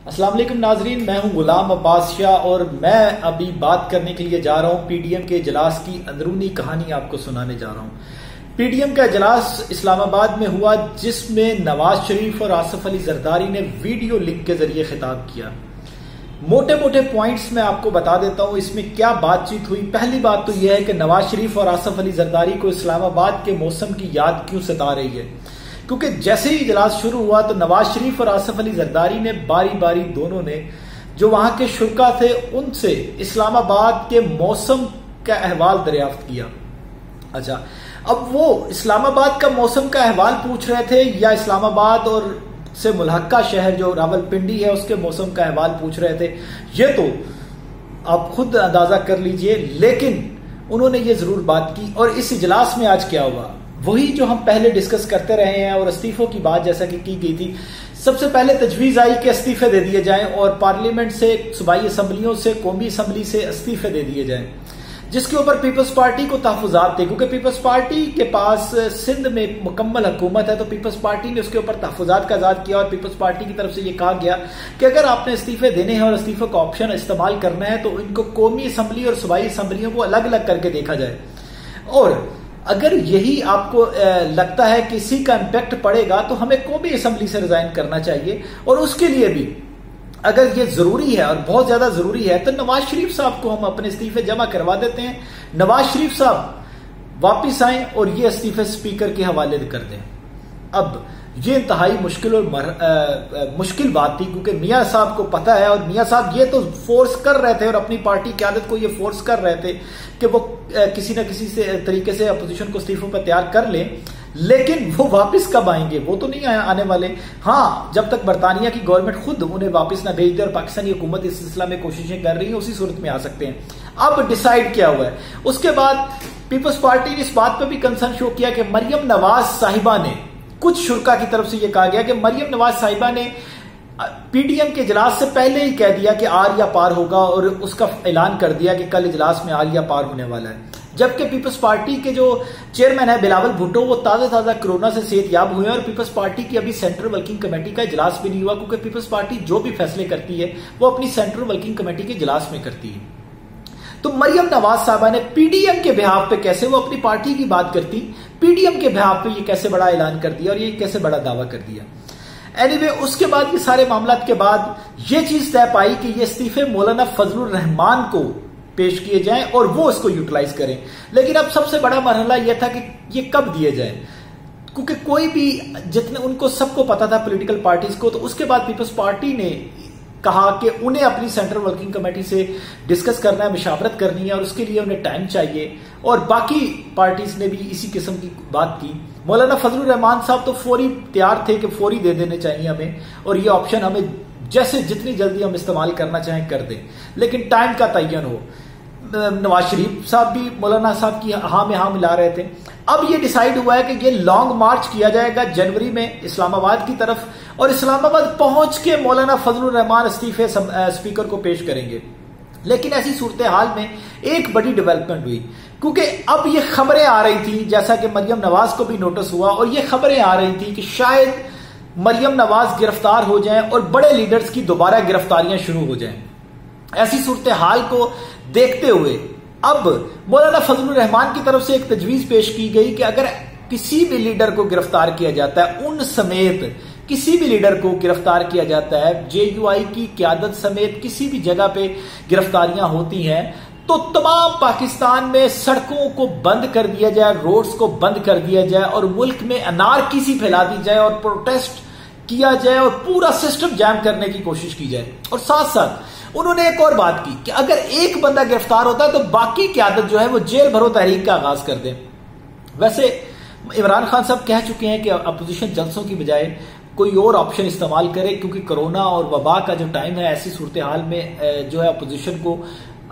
अस्सलाम वालेकुम नाजरीन, मैं हूं गुलाम अब्बास शाह और मैं अभी बात करने के लिए जा रहा हूं पीडीएम के इजलास की अंदरूनी कहानी आपको सुनाने जा रहा हूं। पीडीएम का इजलास इस्लामाबाद में हुआ जिसमें नवाज शरीफ और आसिफ अली जरदारी ने वीडियो लिंक के जरिए खिताब किया। मोटे मोटे पॉइंट्स मैं आपको बता देता हूं इसमें क्या बातचीत हुई। पहली बात तो यह है कि नवाज शरीफ और आसिफ अली जरदारी को इस्लामाबाद के मौसम की याद क्यों सता रही है, क्योंकि जैसे ही इजलास शुरू हुआ तो नवाज शरीफ और आसिफ अली जरदारी ने बारी बारी दोनों ने जो वहां के शुरा थे उनसे इस्लामाबाद के मौसम का अहवाल दरियाफ्त किया। अच्छा, अब वो इस्लामाबाद का मौसम का अहवाल पूछ रहे थे या इस्लामाबाद और से मुल्हक्का शहर जो रावलपिंडी है उसके मौसम का अहवाल पूछ रहे थे, ये तो आप खुद अंदाजा कर लीजिए। लेकिन उन्होंने ये जरूर बात की। और इस इजलास में आज क्या हुआ, वही जो हम पहले डिस्कस करते रहे हैं और इस्तीफों की बात जैसा कि की गई थी। सबसे पहले तजवीज आई कि इस्तीफे दे दिए जाएं और पार्लियामेंट से, सूबाई असम्बलियों से, कौमी असम्बली से इस्तीफे दे दिए जाएं, जिसके ऊपर पीपल्स पार्टी को तहफुजात थे, क्योंकि पीपल्स पार्टी के पास सिंध में मुकम्मल हुकूमत है। तो पीपल्स पार्टी ने उसके ऊपर तहफुजात का आजाद किया और पीपल्स पार्टी की तरफ से यह कहा गया कि अगर आपने इस्तीफे देने हैं और इस्तीफे का ऑप्शन इस्तेमाल करना है तो इनको कौमी असम्बली और सूबाई असम्बलियों को अलग अलग करके देखा जाए। और अगर यही आपको लगता है कि इसी का इम्पैक्ट पड़ेगा तो हमें कौमी असम्बली से रिजाइन करना चाहिए। और उसके लिए भी अगर ये जरूरी है और बहुत ज्यादा जरूरी है तो नवाज शरीफ साहब को हम अपने इस्तीफे जमा करवा देते हैं, नवाज शरीफ साहब वापिस आए और ये इस्तीफे स्पीकर के हवाले कर दें। अब ये इंतहाई मुश्किल और मुश्किल बात थी, क्योंकि मियां साहब को पता है और मियां साहब ये तो फोर्स कर रहे थे और अपनी पार्टी की आदत को ये फोर्स कर रहे थे कि वो किसी न किसी से तरीके से अपोजिशन को इस्तीफों पर तैयार कर लें। लेकिन वो वापस कब आएंगे वो तो नहीं आने वाले। हाँ, जब तक बरतानिया की गवर्नमेंट खुद उन्हें वापस ना भेज दे और पाकिस्तानी हुकूमत इस सिलसिला में कोशिशें कर रही है, उसी सूरत में आ सकते हैं। अब डिसाइड क्या हुआ है, उसके बाद पीपल्स पार्टी ने इस बात पर भी कंसर्न शो किया कि मरियम नवाज साहिबा ने, कुछ शुरा की तरफ से यह कहा गया कि मरियम नवाज साहिबा ने पीडीएम के इजलास से पहले ही कह दिया कि आर या पार होगा और उसका ऐलान कर दिया कि कल इजलास में आर या पार होने वाला है। जबकि पीपल्स पार्टी के जो चेयरमैन है बिलावल भुट्टो, वो ताजा कोरोना से सेहतयाब हुए और पीपल्स पार्टी की अभी सेंट्रल वर्किंग कमेटी का इजलास भी नहीं हुआ, क्योंकि पीपल्स पार्टी जो भी फैसले करती है वो अपनी सेंट्रल वर्किंग कमेटी के इजलास में करती है। तो मरियम नवाज साहबा ने पीडीएम के बिहाफ पे कैसे, वो अपनी पार्टी की बात करती, पीडीएम के बिहाफ पे ये कैसे बड़ा ऐलान कर दिया और ये कैसे बड़ा दावा कर दिया। एनीवे, उसके बाद ये सारे मामला के बाद ये चीज तय पाई कि ये इस्तीफे मौलाना फजलुर रहमान को पेश किए जाएं और वो इसको यूटिलाइज करें। लेकिन अब सबसे बड़ा मरहला यह था कि ये कब दिए जाएं, क्योंकि कोई भी, जितने उनको सबको पता था पॉलिटिकल पार्टीज को, तो उसके बाद पीपल्स पार्टी ने कहा कि उन्हें अपनी सेंट्रल वर्किंग कमेटी से डिस्कस करना है, मुशावरत करनी है और उसके लिए उन्हें टाइम चाहिए। और बाकी पार्टीज ने भी इसी किस्म की बात की। मौलाना फजलुर रहमान साहब तो फौरी तैयार थे कि फौरी दे देने चाहिए हमें और ये ऑप्शन हमें जैसे जितनी जल्दी हम इस्तेमाल करना चाहें कर दें, लेकिन टाइम का तयन हो। नवाज शरीफ साहब भी मौलाना साहब की हाँ में हाँ मिला रहे थे। अब ये डिसाइड हुआ है कि ये लॉन्ग मार्च किया जाएगा जनवरी में इस्लामाबाद की तरफ और इस्लामाबाद पहुंच के मौलाना फजलुर रहमान इस्तीफे स्पीकर को पेश करेंगे। लेकिन ऐसी सूरत हाल में एक बड़ी डेवलपमेंट हुई, क्योंकि अब ये खबरें आ रही थी, जैसा कि मरियम नवाज को भी नोटिस हुआ और ये खबरें आ रही थी कि शायद मरियम नवाज गिरफ्तार हो जाएं और बड़े लीडर्स की दोबारा गिरफ्तारियां शुरू हो जाएं। ऐसी सूरत हाल को देखते हुए अब मौलाना फजलुर रहमान की तरफ से एक तजवीज पेश की गई कि अगर किसी भी लीडर को गिरफ्तार किया जाता है, उन समेत किसी भी लीडर को गिरफ्तार किया जाता है, जेयूआई की क्यादत समेत किसी भी जगह पे गिरफ्तारियां होती हैं, तो तमाम पाकिस्तान में सड़कों को बंद कर दिया जाए, रोड्स को बंद कर दिया जाए और मुल्क में अनारकीसी फैला दी जाए और प्रोटेस्ट किया जाए और पूरा सिस्टम जैम करने की कोशिश की जाए। और साथ साथ उन्होंने एक और बात की कि अगर एक बंदा गिरफ्तार होता है तो बाकी क्यादत जो है वो जेल भरो तहरीक का आगाज कर दें। वैसे इमरान खान साहब कह चुके हैं कि अपोजिशन जलसों की बजाय कोई और ऑप्शन इस्तेमाल करे, क्योंकि कोरोना और वबा का जो टाइम है, ऐसी सूरत हाल में जो है अपोजिशन को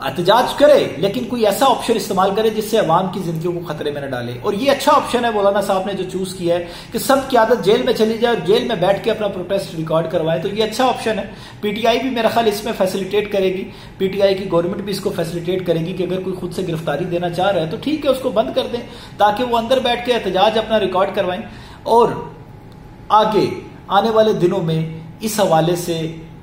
एहतजाज करे, लेकिन कोई ऐसा ऑप्शन इस्तेमाल करे जिससे अवाम की जिंदगी को खतरे में न डाले। और ये अच्छा ऑप्शन है मौलाना साहब ने जो चूज किया है कि सब की आदत जेल में चली जाए और जेल में बैठ के अपना प्रोटेस्ट रिकॉर्ड करवाए, तो ये अच्छा ऑप्शन है। पीटीआई भी मेरा ख्याल इसमें फैसिलिटेट करेगी, पीटीआई की गवर्नमेंट भी इसको फैसिलिटेट करेगी कि अगर कोई खुद से गिरफ्तारी देना चाह रहा है तो ठीक है, उसको बंद कर दें ताकि वो अंदर बैठ के एहतजाज अपना रिकॉर्ड करवाएं। और आगे आने वाले दिनों में इस हवाले से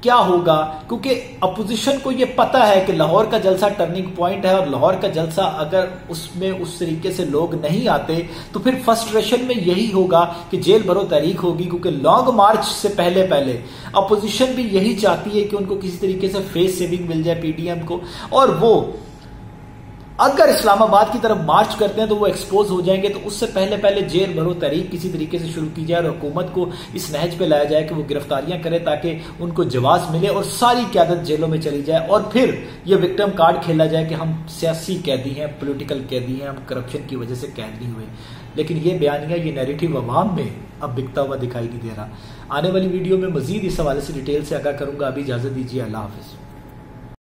क्या होगा, क्योंकि अपोजिशन को यह पता है कि लाहौर का जलसा टर्निंग पॉइंट है और लाहौर का जलसा अगर उसमें उस तरीके से लोग नहीं आते तो फिर फ्रस्ट्रेशन में यही होगा कि जेल भरो तहरीक होगी, क्योंकि लॉन्ग मार्च से पहले पहले अपोजिशन भी यही चाहती है कि उनको किसी तरीके से फेस सेविंग मिल जाए पीडीएम को, और वो अगर इस्लामाबाद की तरफ मार्च करते हैं तो वो एक्सपोज हो जाएंगे। तो उससे पहले पहले जेल भरो तहरीक किसी तरीके से शुरू की जाए और हुकूमत को इस नहज पे लाया जाए कि वो गिरफ्तारियां करे ताकि उनको जवाब मिले और सारी क्यादत जेलों में चली जाए, और फिर ये विक्टिम कार्ड खेला जाए कि हम सियासी कैदी हैं, पॉलिटिकल कैदी हैं, हम करप्शन की वजह से कैद नहीं हुए। लेकिन ये बयानिया, ये नैरेटिव अवाम में अब बिकता हुआ दिखाई नहीं दे रहा। आने वाली वीडियो में मजीद इस हवाले से डिटेल से आगाह करूंगा। अभी इजाजत दीजिए, अल्लाह हाफिज।